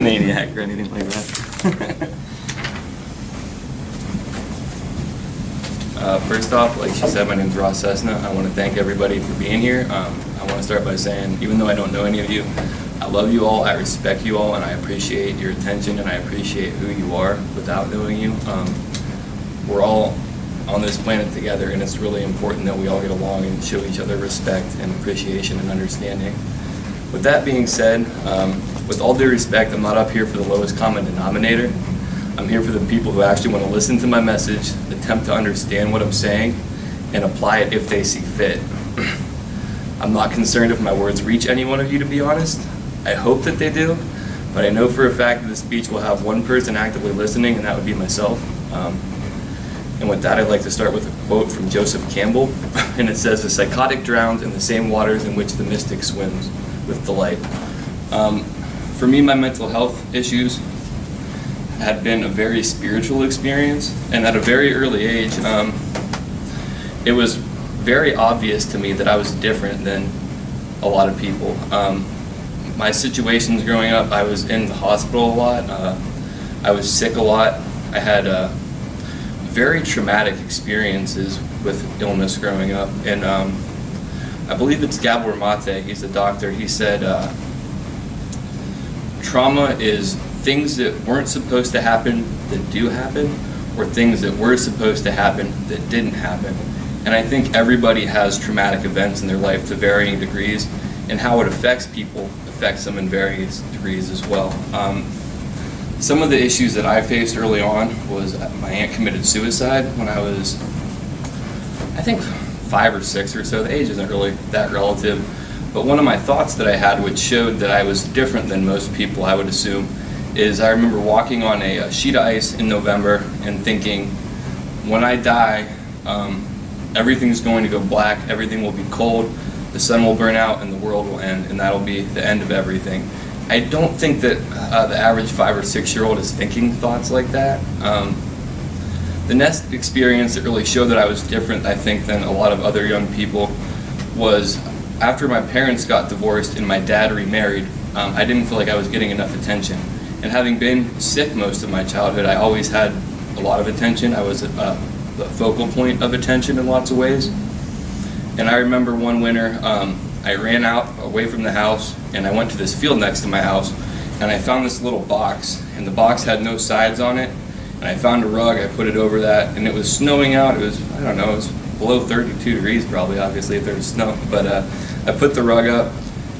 maniac or anything like that. First off, like she said, my name's Ross Cessna. I want to thank everybody for being here. I want to start by saying, even though I don't know any of you, I love you all, I respect you all, and I appreciate your attention, and I appreciate who you are without knowing you. We're all on this planet together, and it's really important that we all get along and show each other respect and appreciation and understanding. With that being said, with all due respect, I'm not up here for the lowest common denominator. I'm here for the people who actually want to listen to my message, attempt to understand what I'm saying, and apply it if they see fit. I'm not concerned if my words reach any one of you, to be honest. I hope that they do, but I know for a fact that the speech will have one person actively listening, and that would be myself. And with that, I'd like to start with a quote from Joseph Campbell, and it says, "The psychotic drowns in the same waters in which the mystic swims with delight." For me, my mental health issues had been a very spiritual experience, and at a very early age, it was very obvious to me that I was different than a lot of people. My situations growing up, I was in the hospital a lot, I was sick a lot, I had very traumatic experiences with illness growing up, and I believe it's Gabor Mate, he's a doctor, he said, trauma is things that weren't supposed to happen that do happen, or things that were supposed to happen that didn't happen. And I think everybody has traumatic events in their life to varying degrees, and how it affects people affects them in various degrees as well. Some of the issues that I faced early on was my aunt committed suicide when I was, I think, 5 or 6 or so. The age isn't really that relative. But one of my thoughts that I had, which showed that I was different than most people, I would assume, is I remember walking on a sheet of ice in November and thinking, when I die, everything's going to go black, everything will be cold, the sun will burn out, and the world will end, and that'll be the end of everything. I don't think that the average 5 or 6-year-old is thinking thoughts like that. The next experience that really showed that I was different, I think, than a lot of other young people was after my parents got divorced and my dad remarried. I didn't feel like I was getting enough attention. And having been sick most of my childhood, I always had a lot of attention. I was the focal point of attention in lots of ways. And I remember one winter, I ran out away from the house, and I went to this field next to my house, and I found this little box, and the box had no sides on it. And I found a rug, I put it over that, and it was snowing out. It was, I don't know, it was below 32 degrees probably, obviously, if there was snow. But I put the rug up,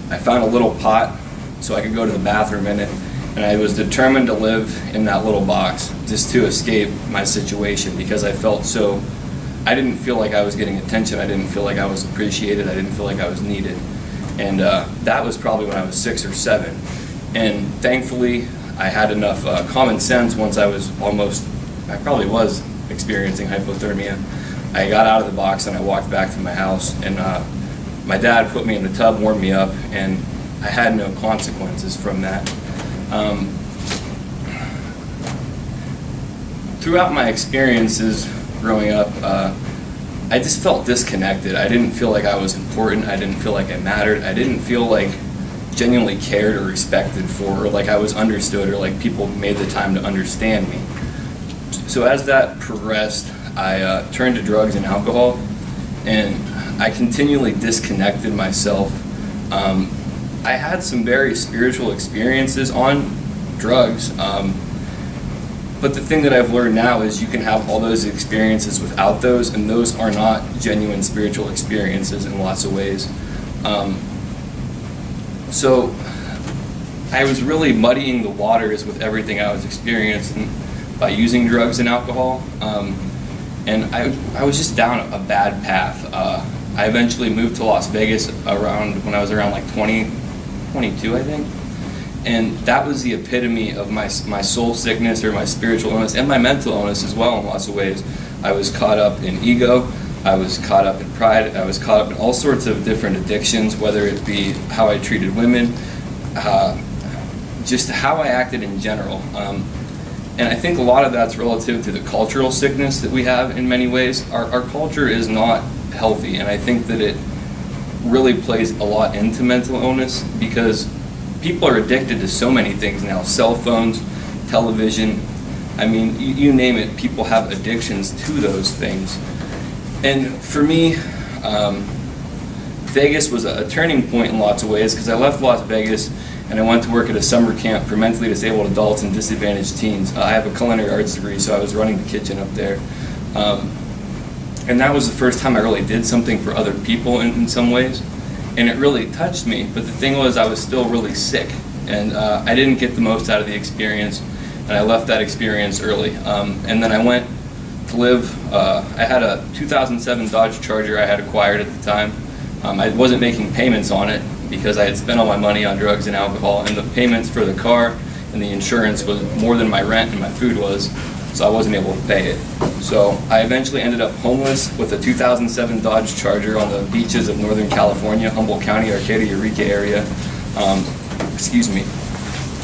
I found a little pot so I could go to the bathroom in it. And I was determined to live in that little box just to escape my situation, because I felt so, I didn't feel like I was getting attention, I didn't feel like I was appreciated, I didn't feel like I was needed. And that was probably when I was 6 or 7. And thankfully, I had enough common sense once I probably was experiencing hypothermia. I got out of the box and I walked back to my house, and my dad put me in the tub, warmed me up, and I had no consequences from that. Throughout my experiences growing up, I just felt disconnected. I didn't feel like I was important. I didn't feel like I mattered. I didn't feel like genuinely cared or respected for, or like I was understood, or like people made the time to understand me. So as that progressed, I turned to drugs and alcohol, and I continually disconnected myself. I had some very spiritual experiences on drugs, but the thing that I've learned now is you can have all those experiences without those, and those are not genuine spiritual experiences in lots of ways. So I was really muddying the waters with everything I was experiencing by using drugs and alcohol, and I was just down a bad path. I eventually moved to Las Vegas when I was around like 22, I think. And that was the epitome of my soul sickness, or my spiritual illness, and my mental illness as well in lots of ways. I was caught up in ego, I was caught up in pride, I was caught up in all sorts of different addictions, whether it be how I treated women, just how I acted in general. And I think a lot of that's relative to the cultural sickness that we have in many ways. Our culture is not healthy, and I think that it really plays a lot into mental illness, because people are addicted to so many things now, cell phones, television, I mean, you name it, people have addictions to those things. And for me, Vegas was a turning point in lots of ways, because I left Las Vegas and I went to work at a summer camp for mentally disabled adults and disadvantaged teens. I have a culinary arts degree, so I was running the kitchen up there. And that was the first time I really did something for other people in some ways, and it really touched me. But the thing was, I was still really sick, and I didn't get the most out of the experience, and I left that experience early. And then I went to live, I had a 2007 Dodge Charger I had acquired at the time. I wasn't making payments on it because I had spent all my money on drugs and alcohol, and the payments for the car and the insurance was more than my rent and my food was, so I wasn't able to pay it. So I eventually ended up homeless with a 2007 Dodge Charger on the beaches of Northern California, Humboldt County, Arcata, Eureka area. Excuse me.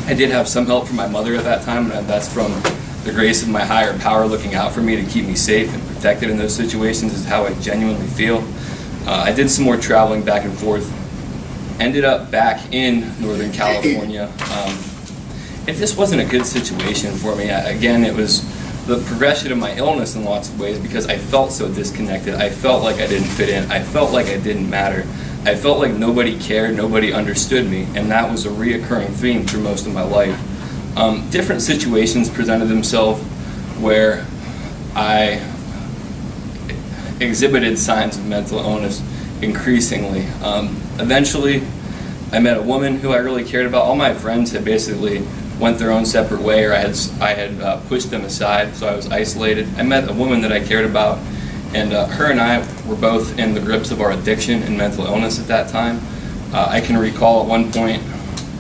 I did have some help from my mother at that time, and that's from the grace of my higher power looking out for me to keep me safe and protected in those situations, is how I genuinely feel. I did some more traveling back and forth, ended up back in Northern California. It just wasn't a good situation for me. Again, it was the progression of my illness in lots of ways, because I felt so disconnected. I felt like I didn't fit in. I felt like I didn't matter. I felt like nobody cared, nobody understood me, and that was a reoccurring theme through most of my life. Different situations presented themselves where I exhibited signs of mental illness increasingly. Eventually, I met a woman who I really cared about. All my friends had basically went their own separate way, or I had pushed them aside, so I was isolated. I met a woman that I cared about, and her and I were both in the grips of our addiction and mental illness at that time. I can recall at one point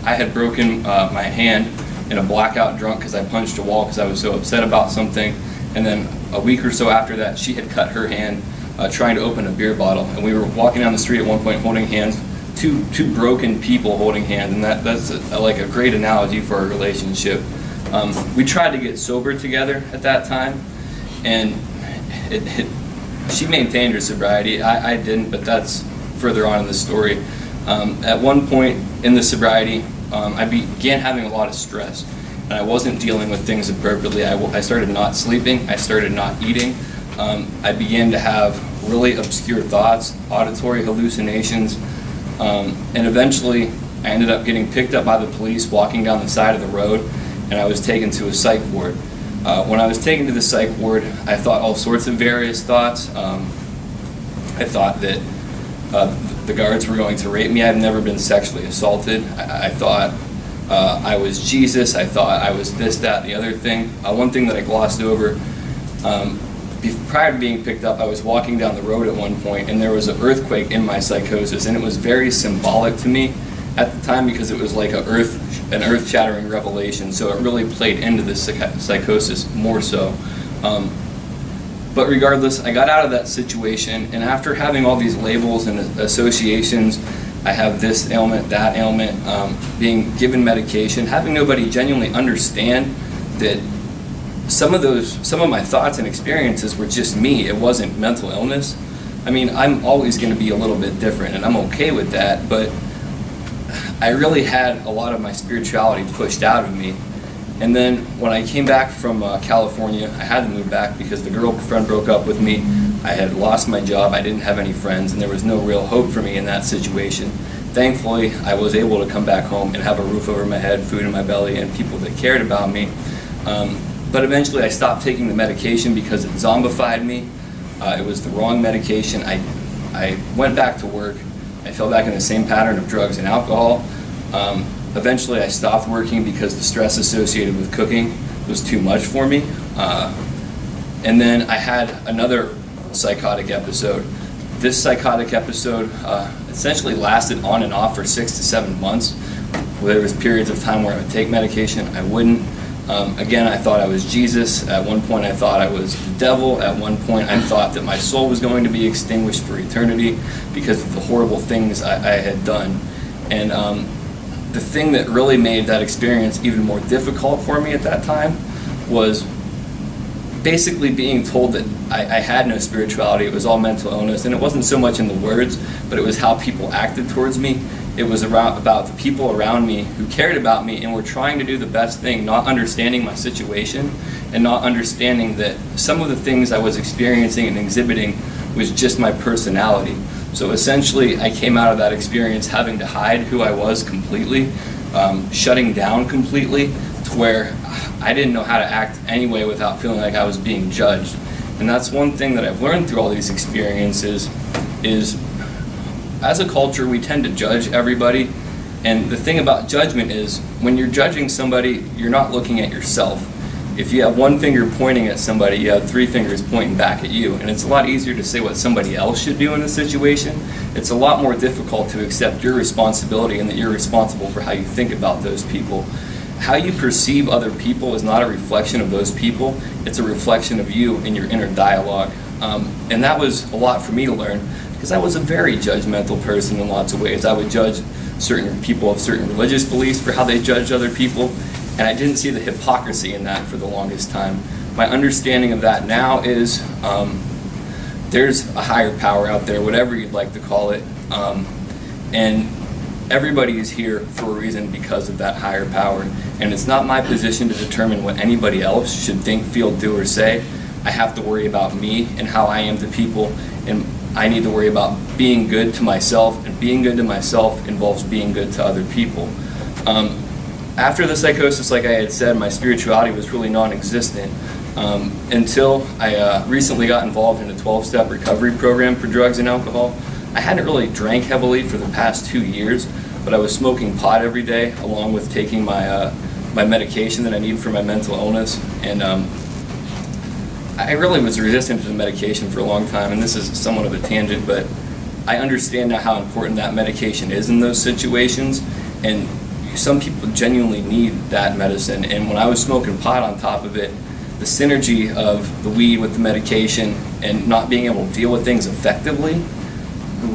I had broken my hand in a blackout drunk because I punched a wall because I was so upset about something, and then a week or so after that, she had cut her hand trying to open a beer bottle, and we were walking down the street at one point holding hands, two broken people holding hands, and that's like a great analogy for our relationship. We tried to get sober together at that time, and she maintained her sobriety. I didn't, but that's further on in the story. At one point in the sobriety, I began having a lot of stress, and I wasn't dealing with things appropriately. I started not sleeping. I started not eating. I began to have really obscure thoughts, auditory hallucinations, and eventually I ended up getting picked up by the police walking down the side of the road, and I was taken to a psych ward. When I was taken to the psych ward, I thought all sorts of various thoughts. I thought that the guards were going to rape me. I've never been sexually assaulted. I thought I was Jesus. I thought I was this, that, and the other thing. One thing that I glossed over, prior to being picked up, I was walking down the road at one point, and there was an earthquake in my psychosis, and it was very symbolic to me at the time because it was like an earth-shattering revelation, so it really played into this psychosis more so. But regardless, I got out of that situation, and after having all these labels and associations, I have this ailment, that ailment, being given medication, having nobody genuinely understand that some of my thoughts and experiences were just me. It wasn't mental illness. I mean, I'm always going to be a little bit different, and I'm okay with that, but I really had a lot of my spirituality pushed out of me. And then when I came back from California, I had to move back because the girlfriend broke up with me. I had lost my job, I didn't have any friends, and there was no real hope for me in that situation. Thankfully, I was able to come back home and have a roof over my head, food in my belly, and people that cared about me. But eventually I stopped taking the medication because it zombified me. It was the wrong medication. I went back to work. I fell back in the same pattern of drugs and alcohol. Eventually I stopped working because the stress associated with cooking was too much for me. And then I had another psychotic episode. This psychotic episode essentially lasted on and off for 6 to 7 months. There was periods of time where I would take medication, I wouldn't. Again, I thought I was Jesus. At one point I thought I was the devil. At one point I thought that my soul was going to be extinguished for eternity because of the horrible things I had done. And the thing that really made that experience even more difficult for me at that time was basically being told that I had no spirituality. It was all mental illness, and it wasn't so much in the words, but it was how people acted towards me. It was about the people around me who cared about me and were trying to do the best thing, not understanding my situation and not understanding that some of the things I was experiencing and exhibiting was just my personality. So essentially, I came out of that experience having to hide who I was completely, shutting down completely, to where I didn't know how to act anyway without feeling like I was being judged. And that's one thing that I've learned through all these experiences is, as a culture, we tend to judge everybody. And the thing about judgment is, when you're judging somebody, you're not looking at yourself. If you have one finger pointing at somebody, you have three fingers pointing back at you. And it's a lot easier to say what somebody else should do in a situation. It's a lot more difficult to accept your responsibility and that you're responsible for how you think about those people. How you perceive other people is not a reflection of those people. It's a reflection of you and your inner dialogue. And that was a lot for me to learn, because I was a very judgmental person in lots of ways. I would judge certain people of certain religious beliefs for how they judged other people, and I didn't see the hypocrisy in that for the longest time. My understanding of that now is there's a higher power out there, whatever you'd like to call it, and everybody is here for a reason because of that higher power. And it's not my position to determine what anybody else should think, feel, do, or say. I have to worry about me and how I am to people, and I need to worry about being good to myself, and being good to myself involves being good to other people. After the psychosis, like I had said, my spirituality was really non-existent until I recently got involved in a 12-step recovery program for drugs and alcohol. I hadn't really drank heavily for the past 2 years, but I was smoking pot every day along with taking my medication that I need for my mental illness. And I really was resistant to the medication for a long time, and this is somewhat of a tangent, but I understand now how important that medication is in those situations, and some people genuinely need that medicine. And when I was smoking pot on top of it, the synergy of the weed with the medication and not being able to deal with things effectively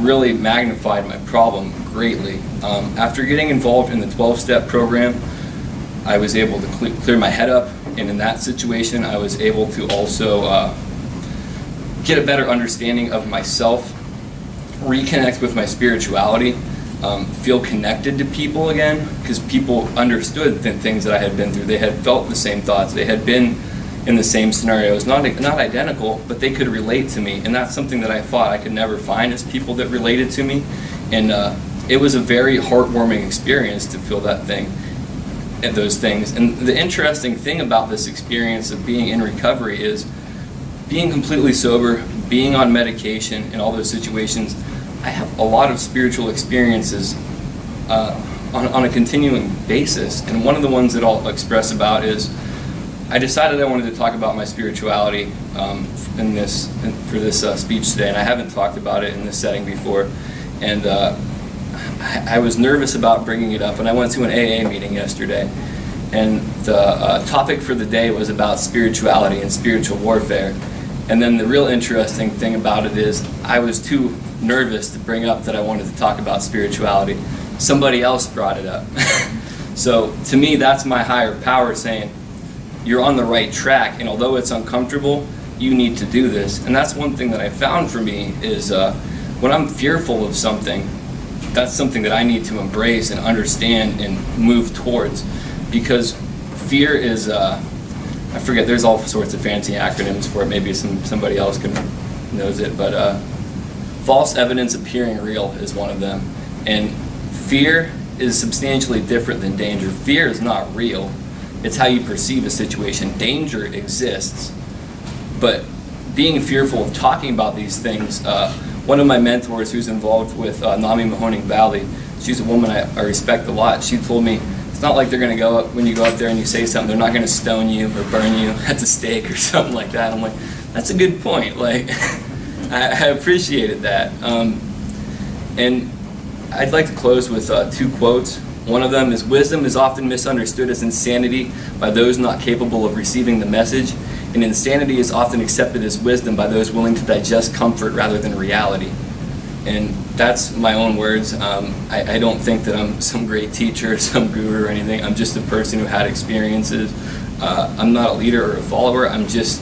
really magnified my problem greatly. After getting involved in the 12-step program, I was able to clear my head up, and in that situation I was able to also get a better understanding of myself, reconnect with my spirituality, feel connected to people again, because people understood the things that I had been through. They had felt the same thoughts, they had been in the same scenarios, not identical, but they could relate to me, and that's something that I thought I could never find, is people that related to me. And it was a very heartwarming experience to feel that thing and those things. And the interesting thing about this experience of being in recovery is being completely sober, being on medication in all those situations. I have a lot of spiritual experiences on a continuing basis, and one of the ones that I'll express about is I decided I wanted to talk about my spirituality for this speech today, and I haven't talked about it in this setting before. And I was nervous about bringing it up, and I went to an AA meeting yesterday, and the topic for the day was about spirituality and spiritual warfare. And then the real interesting thing about it is I was too nervous to bring up that I wanted to talk about spirituality. Somebody else brought it up. So to me, that's my higher power saying, you're on the right track, and although it's uncomfortable, you need to do this. And that's one thing that I found for me is when I'm fearful of something, that's something that I need to embrace and understand and move towards, because fear is, I forget, there's all sorts of fancy acronyms for it, maybe somebody else knows it, but false evidence appearing real is one of them. And fear is substantially different than danger. Fear is not real. It's how you perceive a situation. Danger exists, but being fearful of talking about these things, one of my mentors who's involved with NAMI Mahoning Valley, she's a woman I respect a lot. She told me, it's not like they're going to go up, when you go up there and you say something, they're not going to stone you or burn you at the stake or something like that. I'm like, that's a good point. Like, I appreciated that. And I'd like to close with two quotes. One of them is, wisdom is often misunderstood as insanity by those not capable of receiving the message, and insanity is often accepted as wisdom by those willing to digest comfort rather than reality. And that's my own words. I don't think that I'm some great teacher, some guru or anything. I'm just a person who had experiences. I'm not a leader or a follower. I'm just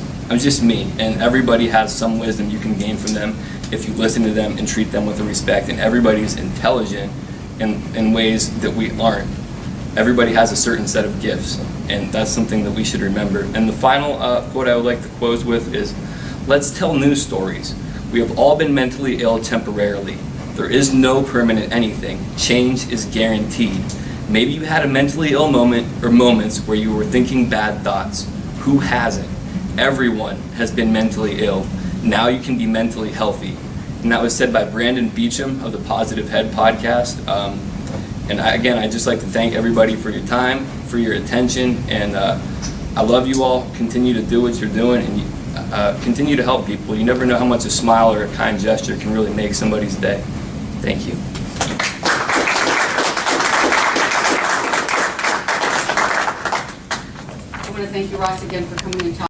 me, and everybody has some wisdom you can gain from them if you listen to them and treat them with respect. And everybody's intelligent in ways that we aren't. Everybody has a certain set of gifts, and that's something that we should remember. And the final quote I would like to close with is, let's tell news stories. We have all been mentally ill temporarily. There is no permanent anything. Change is guaranteed. Maybe you had a mentally ill moment or moments where you were thinking bad thoughts. Who hasn't? Everyone has been mentally ill. Now you can be mentally healthy. And that was said by Brandon Beecham of the Positive Head podcast. I'd just like to thank everybody for your time, for your attention, and I love you all. Continue to do what you're doing, and continue to help people. You never know how much a smile or a kind gesture can really make somebody's day. Thank you. I want to thank you, Ross, again for coming and talking.